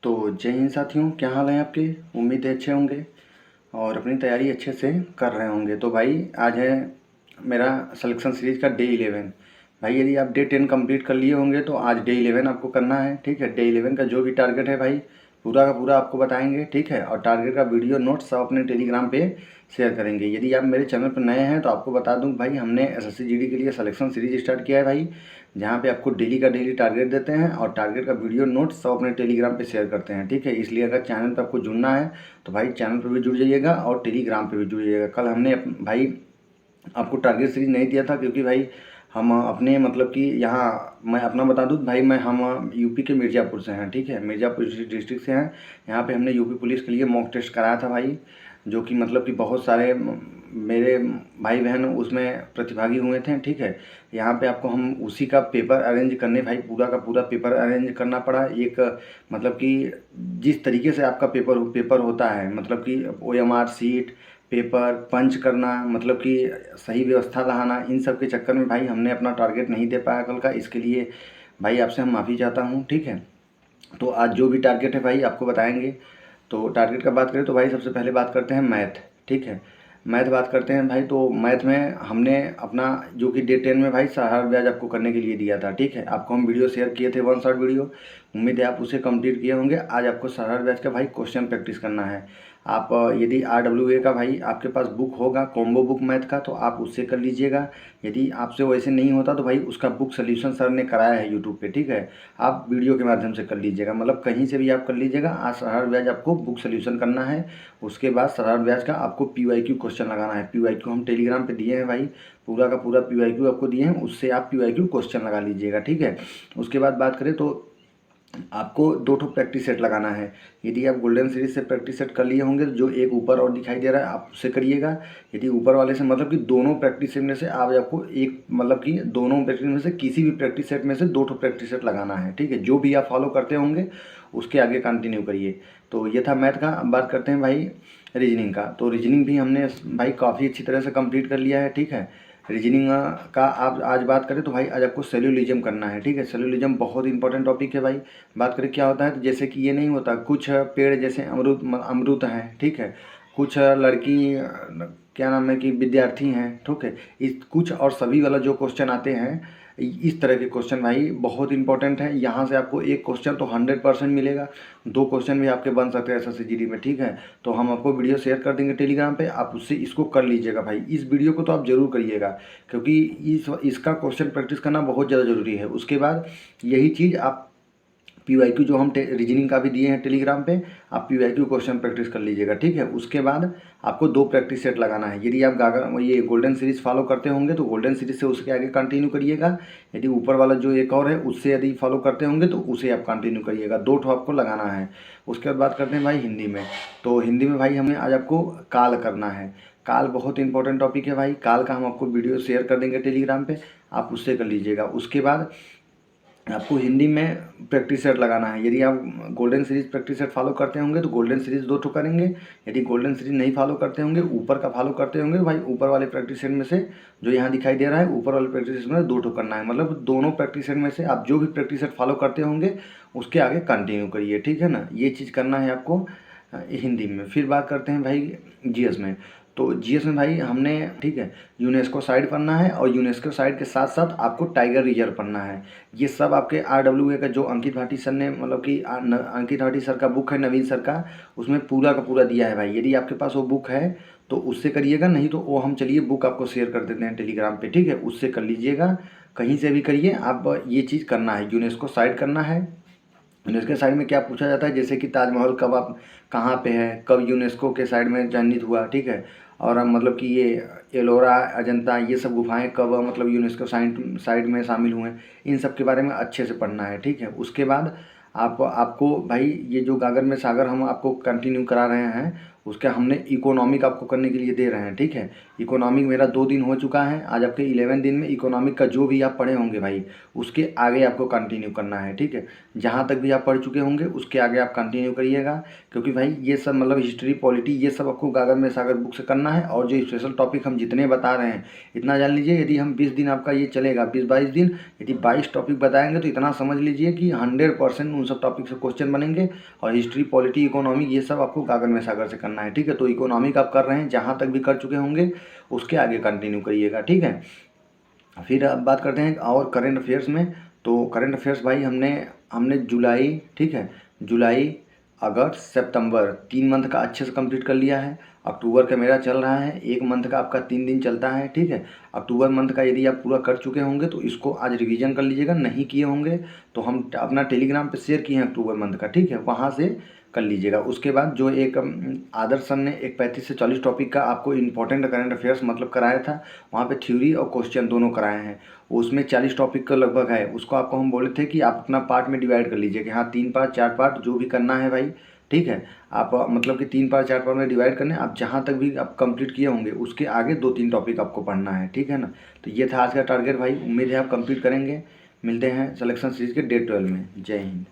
तो जय हिंद साथियों, क्या हाल है आपके। उम्मीद है अच्छे होंगे और अपनी तैयारी अच्छे से कर रहे होंगे। तो भाई आज है मेरा सिलेक्शन सीरीज़ का डे 11। भाई यदि आप डे 10 कंप्लीट कर लिए होंगे तो आज डे 11 आपको करना है। ठीक है, डे 11 का जो भी टारगेट है भाई पूरा का पूरा आपको बताएंगे। ठीक है, और टारगेट का वीडियो नोट सब अपने टेलीग्राम पे शेयर करेंगे। यदि आप मेरे चैनल पर नए हैं तो आपको बता दूं भाई, हमने एसएससी जीडी के लिए सिलेक्शन सीरीज स्टार्ट किया है भाई, जहाँ पे आपको डेली का डेली टारगेट देते हैं और टारगेट का वीडियो नोट सब अपने टेलीग्राम पे शेयर करते हैं। ठीक है, इसलिए अगर चैनल पे आपको जुड़ना है तो भाई चैनल पर भी जुड़ जाइएगा और टेलीग्राम पे भी जुड़ जाइएगा। कल हमने भाई आपको टारगेट सीरीज नहीं दिया था क्योंकि भाई हम अपने मतलब कि यहाँ मैं अपना बता दूँ भाई, हम यूपी के मिर्ज़ापुर से हैं। ठीक है, मिर्ज़ापुर डिस्ट्रिक्ट से हैं। यहाँ पे हमने यूपी पुलिस के लिए मॉक टेस्ट कराया था भाई, जो कि मतलब कि बहुत सारे मेरे भाई बहन उसमें प्रतिभागी हुए थे। ठीक है, यहाँ पे आपको हम उसी का पेपर अरेंज करने भाई पूरा का पूरा पेपर अरेंज करना पड़ा। एक मतलब कि जिस तरीके से आपका पेपर होता है, मतलब कि OMR सीट पेपर पंच करना, मतलब कि सही व्यवस्था लाना, इन सब के चक्कर में भाई हमने अपना टारगेट नहीं दे पाया कल का। इसके लिए भाई आपसे हम माफ़ी चाहता हूँ। ठीक है, तो आज जो भी टारगेट है भाई आपको बताएंगे। तो टारगेट का बात करें तो भाई सबसे पहले बात करते हैं मैथ। ठीक है, मैथ बात करते हैं भाई। तो मैथ में हमने अपना जो कि डे 10 में भाई सरल ब्याज आपको करने के लिए दिया था। ठीक है, आपको हम वीडियो शेयर किए थे, वन शॉट वीडियो, उम्मीद है आप उसे कंप्लीट किए होंगे। आज आपको सरल ब्याज का भाई क्वेश्चन प्रैक्टिस करना है। आप यदि RWA का भाई आपके पास बुक होगा, कॉम्बो बुक मैथ का, तो आप उससे कर लीजिएगा। यदि आपसे वैसे नहीं होता तो भाई उसका बुक सोल्यूशन सर ने कराया है यूट्यूब पे। ठीक है, आप वीडियो के माध्यम से कर लीजिएगा, मतलब कहीं से भी आप कर लीजिएगा। आज सरल ब्याज आपको बुक सोल्यूशन करना है। उसके बाद सरल ब्याज का आपको PYQ क्वेश्चन लगाना है। PYQ हम टेलीग्राम पे दिए हैं भाई, पूरा का पूरा PYQ आपको दिए हैं, उससे आप PYQ क्वेश्चन लगा लीजिएगा। ठीक है, उसके बाद बात करें तो आपको 2 ठो प्रैक्टिस सेट लगाना है। यदि आप गोल्डन सीरीज से प्रैक्टिस सेट कर लिए होंगे तो जो एक ऊपर और दिखाई दे रहा है आप उससे करिएगा। यदि ऊपर वाले से मतलब कि दोनों प्रैक्टिस सेट में से आप आपको एक मतलब कि दोनों प्रैक्टिस में से किसी भी प्रैक्टिस सेट में से 2 ठो प्रैक्टिस सेट लगाना है। ठीक है, जो भी आप फॉलो करते होंगे उसके आगे कंटिन्यू करिए। तो ये था मैथ का। अब बात करते हैं भाई रीजनिंग का। तो रीजनिंग भी हमने भाई काफ़ी अच्छी तरह से कंप्लीट कर लिया है। ठीक है, रीजनिंग का आप आज बात करें तो भाई आज आपको सेल्यूलिज्म करना है। ठीक है, सेल्यूलिज्म बहुत इंपॉर्टेंट टॉपिक है भाई। बात करें क्या होता है तो जैसे कि ये नहीं होता, कुछ पेड़ जैसे अमरूद हैं। ठीक है, कुछ लड़की क्या नाम है कि विद्यार्थी हैं। ठीक है, इस कुछ और सभी वाला जो क्वेश्चन आते हैं, इस तरह के क्वेश्चन भाई बहुत इंपॉर्टेंट है। यहाँ से आपको एक क्वेश्चन तो 100% मिलेगा, 2 क्वेश्चन भी आपके बन सकते हैं एसएससी जीडी में। ठीक है, तो हम आपको वीडियो शेयर कर देंगे टेलीग्राम पे, आप उससे इसको कर लीजिएगा भाई। इस वीडियो को तो आप जरूर करिएगा क्योंकि इसका क्वेश्चन प्रैक्टिस करना बहुत ज़्यादा ज़रूरी है। उसके बाद यही चीज़ आप PYQ जो हम रीजनिंग का भी दिए हैं टेलीग्राम पे, आप PYQ क्वेश्चन प्रैक्टिस कर लीजिएगा। ठीक है, उसके बाद आपको 2 प्रैक्टिस सेट लगाना है। यदि आप ये गोल्डन सीरीज फॉलो करते होंगे तो गोल्डन सीरीज से उसके आगे कंटिन्यू करिएगा। यदि ऊपर वाला जो एक और है उससे यदि फॉलो करते होंगे तो उसे आप कंटिन्यू करिएगा। 2 ठो आपको लगाना है। उसके बाद बात करते हैं भाई हिंदी में। तो हिंदी में भाई हमें आज आपको काल करना है। काल बहुत इंपॉर्टेंट टॉपिक है भाई। काल का हम आपको वीडियो शेयर कर देंगे टेलीग्राम पे, आप उससे कर लीजिएगा। उसके बाद आपको हिंदी में प्रैक्टिस सेट लगाना है। यदि आप golden series practice set follow करते होंगे तो गोल्डन सीरीज 2 ठो करेंगे। यदि गोल्डन सीरीज नहीं फॉलो करते होंगे, ऊपर का फॉलो करते होंगे, तो भाई ऊपर वाले प्रैक्टिस सेट में से जो यहाँ दिखाई दे रहा है ऊपर वाले प्रैक्टिस सेट में 2 ठो करना है। मतलब दोनों प्रैक्टिस सेट में से आप जो भी प्रैक्टिस सेट फॉलो करते होंगे उसके आगे कंटिन्यू करिए। ठीक है ना, ये चीज़ करना है आपको हिंदी में। फिर बात करते हैं भाई GS में। तो GS में भाई हमने ठीक है यूनेस्को साइट पढ़ना है और यूनेस्को साइट के साथ साथ आपको टाइगर रिजर्व पढ़ना है। ये सब आपके RWA का जो अंकित भाटी सर ने मतलब कि अंकित भाटी सर का बुक है, नवीन सर का, उसमें पूरा का पूरा दिया है भाई। यदि आपके पास वो बुक है तो उससे करिएगा, नहीं तो वो हम चलिए बुक आपको शेयर कर देते हैं टेलीग्राम पे। ठीक है, उससे कर लीजिएगा, कहीं से भी करिए आप। ये चीज़ करना है, यूनेस्को साइट करना है। यूनेस्को साइड में क्या पूछा जाता है, जैसे कि ताजमहल कब आप कहाँ पे है, कब यूनेस्को के साइड में चयनित हुआ। ठीक है, और मतलब कि ये एलोरा अजंता ये सब गुफाएं कब मतलब यूनेस्को साइड में शामिल हुए, इन सब के बारे में अच्छे से पढ़ना है। ठीक है, उसके बाद आपको भाई ये जो गागर में सागर हम आपको कंटिन्यू करा रहे हैं उसके हमने इकोनॉमिक आपको करने के लिए दे रहे हैं, ठीक है। इकोनॉमिक मेरा 2 दिन हो चुका है, आज आपके 11 दिन में इकोनॉमिक का जो भी आप पढ़े होंगे भाई उसके आगे आपको कंटिन्यू करना है, ठीक है। जहाँ तक भी आप पढ़ चुके होंगे उसके आगे आप कंटिन्यू करिएगा, क्योंकि भाई ये सब मतलब हिस्ट्री पॉलिटी ये सब आपको गागर में सागर बुक से करना है। और जो स्पेशल टॉपिक हम जितने बता रहे हैं इतना जान लीजिए, यदि हम 20 दिन आपका ये चलेगा 20-22 दिन, यदि 22 टॉपिक बताएंगे तो इतना समझ लीजिए कि 100% उन सब टॉपिक से क्वेश्चन बनेंगे। और हिस्ट्री पॉलिटी इकोनॉमिक ये सब आपको गागर में सागर से करना है, ठीक है। तो इकोनॉमिक आप कर रहे हैं, जहाँ तक भी कर चुके होंगे उसके आगे कंटिन्यू करिएगा, ठीक है। फिर अब बात करते हैं और करंट अफेयर्स में। तो करंट अफेयर्स भाई हमने जुलाई, ठीक है, जुलाई अगस्त सितंबर 3 मंथ का अच्छे से कंप्लीट कर लिया है। अक्टूबर का मेरा चल रहा है, 1 मंथ का आपका 3 दिन चलता है, ठीक है। अक्टूबर मंथ का यदि आप पूरा कर चुके होंगे तो इसको आज रिवीजन कर लीजिएगा, नहीं किए होंगे तो हम अपना टेलीग्राम पे शेयर किए हैं अक्टूबर मंथ का, ठीक है, वहाँ से कर लीजिएगा। उसके बाद जो एक आदर्श सर ने एक 35 से 40 टॉपिक का आपको इंपॉर्टेंट करंट अफेयर्स मतलब कराया था, वहाँ पे थ्योरी और क्वेश्चन दोनों कराए हैं। उसमें 40 टॉपिक का लगभग है, उसको आपको हम बोले थे कि आप अपना पार्ट में डिवाइड कर लीजिए कि हाँ 3 पार्ट 4 पार्ट जो भी करना है भाई, ठीक है। आप मतलब कि 3 पार्ट 4 पार्ट में डिवाइड करने, आप जहाँ तक भी आप कंप्लीट किए होंगे उसके आगे 2-3 टॉपिक आपको पढ़ना है, ठीक है ना। तो ये था आज का टारगेट भाई, उम्मीद है आप कंप्लीट करेंगे। मिलते हैं सिलेक्शन सीरीज के डे 12 में। जय हिंद।